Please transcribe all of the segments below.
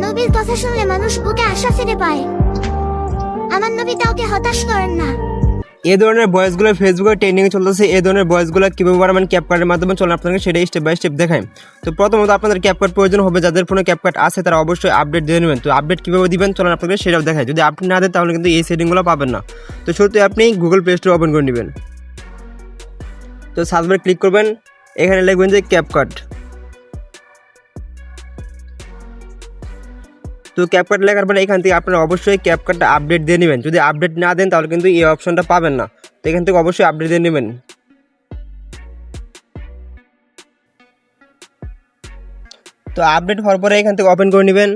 নবীর কথা শুনলে মানুষ বুকে আশা ফিরে পায়। আমার নবী কাউকে হতাশ করেন না। এই ধরনের ভয়েসগুলো ফেসবুকে ট্রেন্ডিং চলতেছে। এই ধরনের ভয়েসগুলো কীভাবে বানাবেন ক্যাপকাটের মাধ্যমে চলেন আপনাকে সেটাই স্টেপ বাই স্টেপ দেখাই। তো প্রথমত আপনাদের ক্যাপকাট প্রয়োজন হবে, যাদের ফোনে ক্যাপকাট আছে তারা অবশ্যই আপডেট দিয়ে নেবেন। তো আপডেট কীভাবে দিবেন চলেন আপনাকে সেটাও দেখায়। যদি আপনি না দেন তাহলে কিন্তু এই সেটিংগুলো পাবেন না। তো শুরুতে আপনি গুগল প্লে স্টোর ওপেন করে নেবেন। তো সার্চ বারে ক্লিক করবেন, এখানে লিখবেন যে ক্যাপকাট। তো ক্যাপকাট লেখার পরে এখান থেকে আপনারা অবশ্যই ক্যাপকাটটা আপডেট দিয়ে নেবেন। যদি আপডেট না দেন তাহলে কিন্তু এই অপশনটা পাবেন না। তো এখান থেকে অবশ্যই আপডেট দিয়ে নেবেন। তো আপডেট হওয়ার পরে এখান থেকে ওপেন করে নেবেন।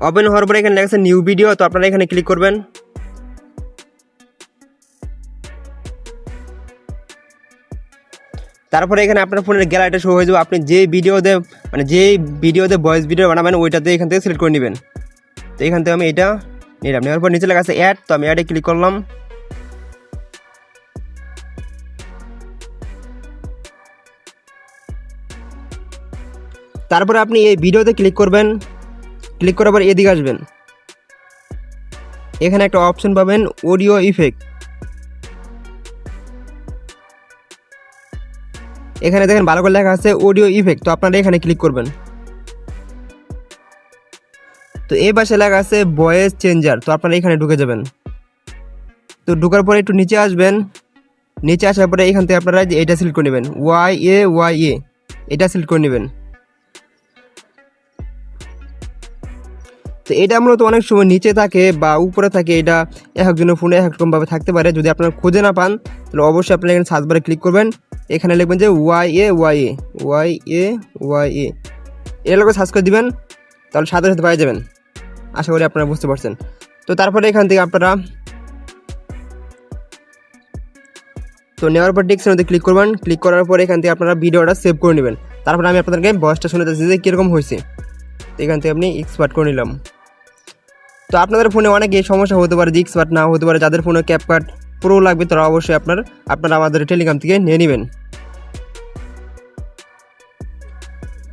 ওপেন হওয়ার পরে এখানে লেখা আছে নিউ ভিডিও। তো আপনারা এখানে ক্লিক করবেন। তারপরে এখানে আপনার ফোনের গ্যালারিটা শো হয়ে যাবে। আপনি যে ভিডিওতে ভয়েস ভিডিও বানাবেন ওইটাতে এখান থেকে সিলেক্ট করে নেবেন। তো এখান থেকে আমি এটা নিলাম। নেওয়ার পর নিচে লেখা আছে অ্যাড। তো আমি অ্যাডে ক্লিক করলাম। তারপরে আপনি এই ভিডিওতে ক্লিক করবেন। ক্লিক করার পর এদিকে আসবেন, এখানে একটা অপশন পাবেন অডিও ইফেক্ট। এখানে দেখেন ভালো করে লেখা আছে অডিও ইফেক্ট। তো আপনারা এখানে ক্লিক করবেন। তো এই পাশে লেখা আছে ভয়েস চেঞ্জার। তো আপনারা এখানে ঢুকে যাবেন। তো ঢোকার পরে একটু নিচে আসবেন। নিচে আসার পরে এখান থেকে আপনারা এটা সিলেক্ট করে নেবেন, ওয়াই এ এটা সিলেক্ট করে নেবেন। তো এটা মূলত অনেক সময় নিচে থাকে বা উপরে থাকে, এটা এক একজনের ফোনে এক রকমভাবে থাকতে পারে। যদি আপনারা খুঁজে না পান তাহলে অবশ্যই আপনারা এখানে সার্চ বারে ক্লিক করবেন। এখানে লিখবেন যে ওয়াই এ এর লোক সার্চ করে দিবেন, তাহলে সাথে সাথে পাই যাবেন। আশা করি আপনারা বুঝতে পারছেন। তো তারপরে এখান থেকে আপনারা তো নেওয়ার পর ডিকশনারিতে ক্লিক করবেন। ক্লিক করার পর এখান থেকে আপনারা ভিডিওটা সেভ করে নেবেন। তারপরে আমি আপনাদেরকে ভয়েসটা শুনে যাচ্ছি যে কীরকম হয়েছে। তো এখান থেকে আপনি এক্সপার্ট করে নিলাম। তো আপনাদের ফোনে অনেক এই সমস্যা হতে পারে যে এক্সপার্ট না হতে পারে। যাদের ফোনে ক্যাপকাট প্রো লাগবে তারা অবশ্যই আপনারা আমাদের টেলিগ্রাম থেকে নিয়ে নেবেন।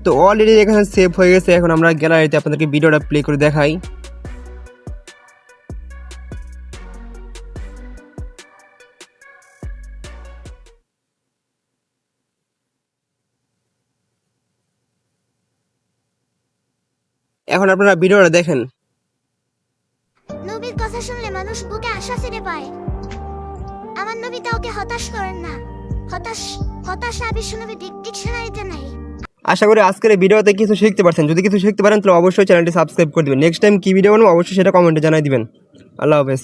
তো অলরেডি এখানে সেভ হয়ে গেছে। এখন আমরা গ্যালারিতে আপনাদেরকে ভিডিওটা প্লে করে দেখাই। এখন আপনারা ভিডিওটা দেখেন। নবীর কথা শুনলে মানুষ বুকে আশা ফিরে পায়। আমার নবী কাউকে হতাশ করেন না। হতাশা বিশ্বনবী ডিকশনারিতে নাই। আশা করি আজকের এই ভিডিওতে কিছু শিখতে পারছেন। যদি কিছু শিখতে পারেন তাহলে অবশ্যই চ্যানেলটি সাবস্ক্রাইব করে দিবেন। নেক্সট টাইম কী ভিডিও বানাবো অবশ্যই সেটা কমেন্টে জানাই দিবেন। আল্লাহ হাফেজ।